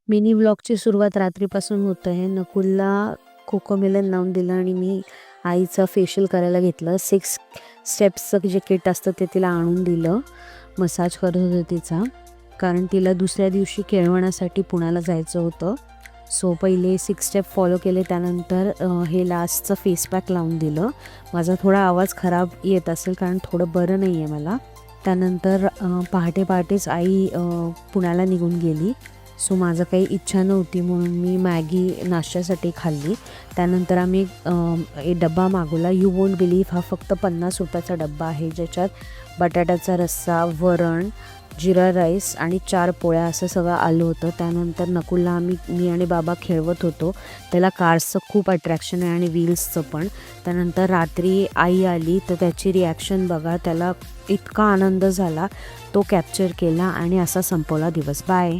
Mini व्लॉगची सुरुवात रात्रीपासून होत आहे. नकुलला कोकोमेलन लावून दिलं आणि मी आईचं फेशियल करायला घेतलं. 6 स्टेप्सचं जे किट असतं ते तिला आणून दिलं. मसाज करत होते तिचा, कारण तिला दुसऱ्या दिवशी केळवणासाठी पुण्याला जायचं होतं. सो पहिले 6 स्टेप फॉलो केले, त्यानंतर हे लास्टचं फेस पॅक लावून दिलं. माझा थोडा आवाज खराब येत असेल कारण थोडं बरं नाही आहे मला. त्यानंतर पहाटेच आई पुण्याला निघून गेली. सो माझं काही इच्छा नव्हती म्हणून मी मॅगी नाश्त्यासाठी खाल्ली. त्यानंतर आम्ही एक डब्बा मागवला. यू वोंट बिलीव्ह, हा फक्त 50 रुपयाचा डब्बा आहे, ज्याच्यात बटाट्याचा रस्सा, वरण, जिरा राईस आणि 4 पोळ्या असं सगळं आलं होतं. त्यानंतर नकुलला मी आणि बाबा खेळवत होतो. त्याला कार्सचं खूप अट्रॅक्शन आहे आणि व्हील्सचं पण. त्यानंतर रात्री आई आली तर त्याची रिॲक्शन बघा, त्याला इतका आनंद झाला. तो कॅप्चर केला आणि असा संपवला दिवस. बाय.